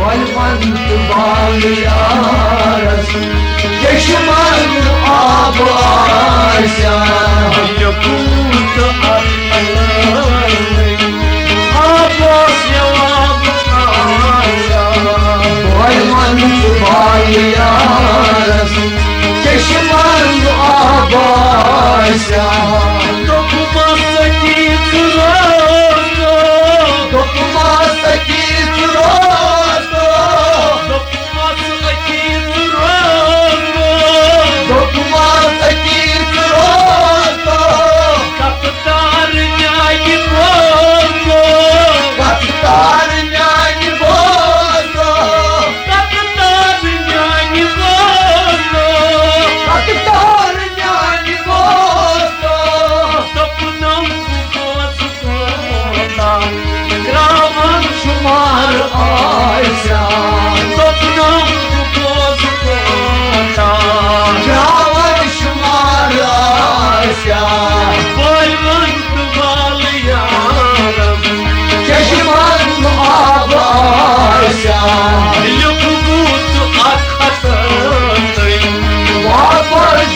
बलवंत बालियारस चश्मन आब आशा यकूत आबोस जवाब आशा बलवंत बालियारस चश्मन आब आशा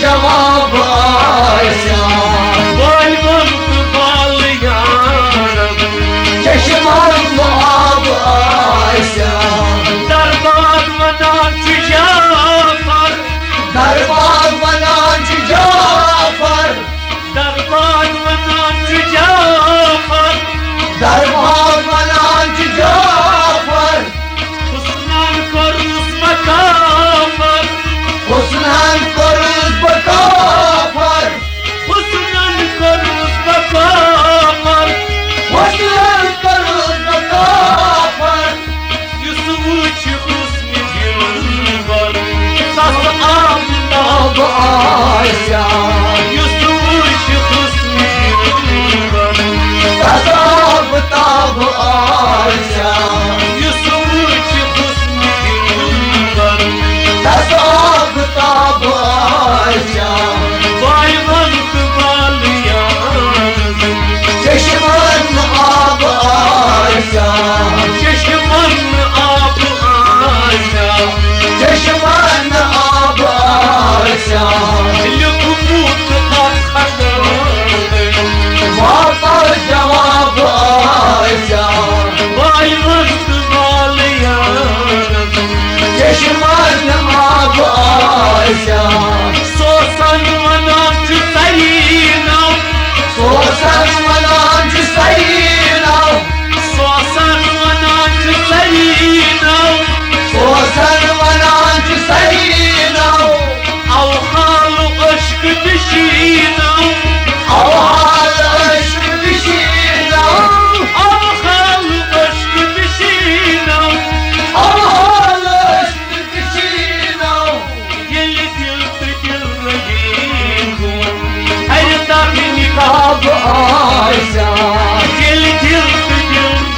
जवाब आशा बलवंत बालियारस चश्मन आब आशा दरबार वनान जाफर दरबार वनान जाफर दरबार वनान जाफर दरबार वनान जाफर हुस्नान करूस मकाफर हुस्नान करूस बकाफर हुस्नान करूस मकाफर हुस्नान करूस बकाफर युसुच हुस्न दिलबर सस आब आशा युसुच हुस्न दिलबर ताब ताब आशा युसुच हुस्न दिलबर ताब ताब आशा बलवंत बालियारस चश्मन आब आशा चश्मन आब आशा चश्मन आब आशा यकूत वापर जवाब आशा बलवंत बालियारस चश्मन आब आशा सोसन वनान सरीना सोसन वनान सरीना सोसन वनान सरीना सोसन वनान सरीना औ हाल अश्क नशीना अवहाल अश्क विशीना औ हाल अश्क नशीना अवहाल अश्क विशीना दिल रहीम हर तक निकाब आब आशा दिल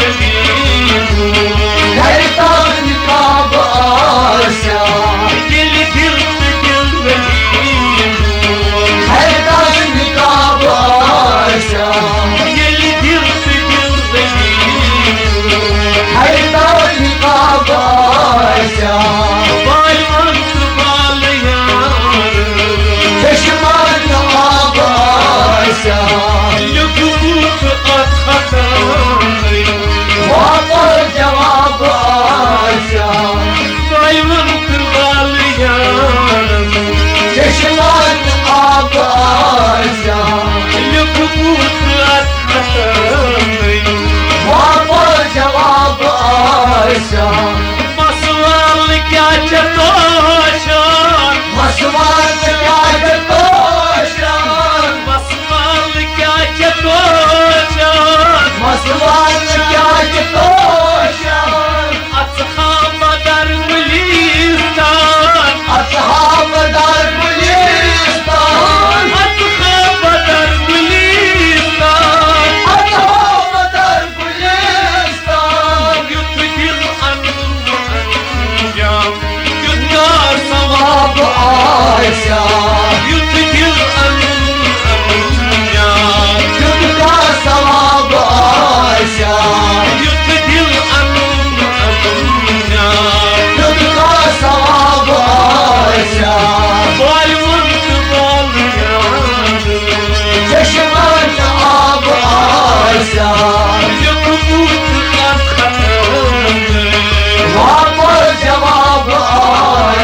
रहीम धरता निकाब आशा दिल रहीम धरता निकाब आशा दिल रहीम धरता निकाब आशा बलवंत बालियारस चश्मन आब आशा यकूत वापर जवाब आशा बलवंत बालियारस चश्मन आब आशा यकूत वापर जवाब आशा मसवाल क्या चतोशान मसवाल क्या जतोशान मसवाल क्या चतोशान मसवाल क्या जतोशान अत्खाम दर गुलिस्तान असहाब दर गुलिस्तान अत्खाम दर गुलिस्तान असहाब दर गुलिस्तान युद्ध दिल अन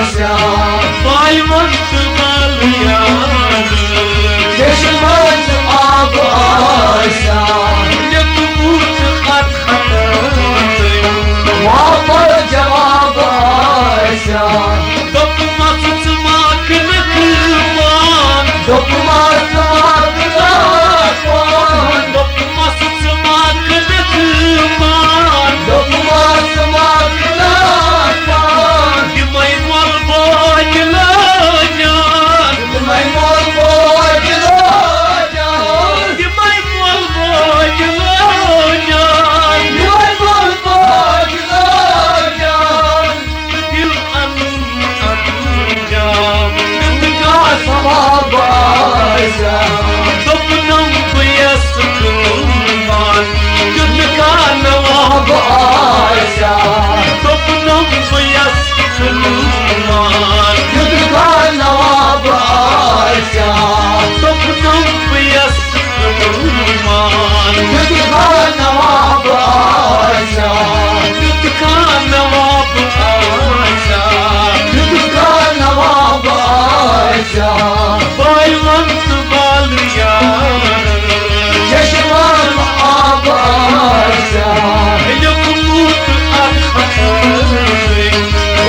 آشان بايمن تماليان چشمت آب آشان يكبوت خط خطين واپر جواب آشان دقمت تماك نكمان دکمت ماتلافان دقمت تماك نكمان دکمت ماتلافان يمين والبوج لانيان میمون بوج لاجان يمين والبوج لانيان میمون بوج لاجان دل أنجام ثواب آشان دقنم بيسكنمان قد كان ثواب آشان دقنم بيسكنمان يدخل نواب آشان دقنم بيسكنمان يدخل نواب آشان يدكان نواب آشان يدخل نواب آشان بايمن تباليان چشمان آب آشان يقموت الخطين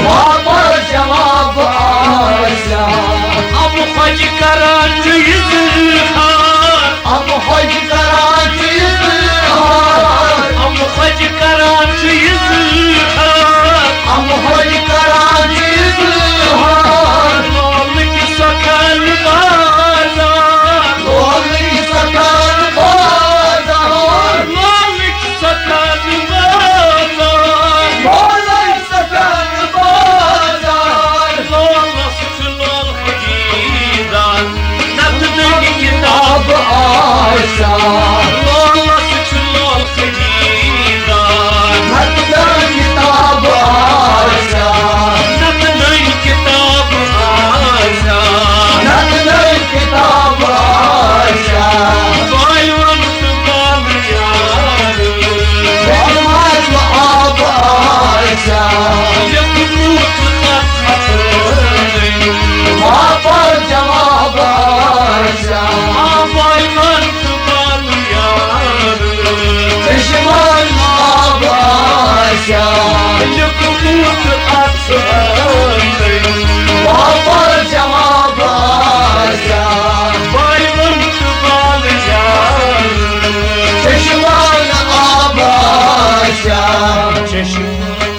واپر جواب آشان أبو خج كراچي يزهار اب خوش کراچی زهار أبو خج كراچي يزهار اب خوش کراچی زهار لولك سكن بازار لولی سکن بازار لولك سكن بازار لولی سکن بازار لولا ستلول خجيدان نتدق كتاب آب آشان لولا ستلول خجيدان حتى کتاب آشان نتدق كتاب آشان نقل کتاب آشان بايون تباليان فرمت آب آشان يقموت خطين واپر جواب آشان بايون تباليان چشمان آب آشان يقموت خطين واپر جواب آشان بايون تباليان چشمان آب آشان چشمان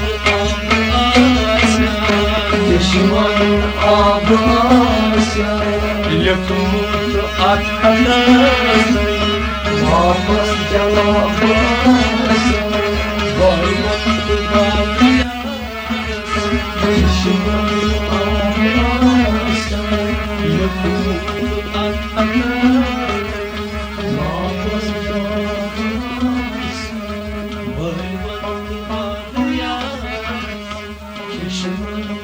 آب آشان يقموت خطين واپس جواب آشان چشمان آب آشان واپس جواب آشان چشمان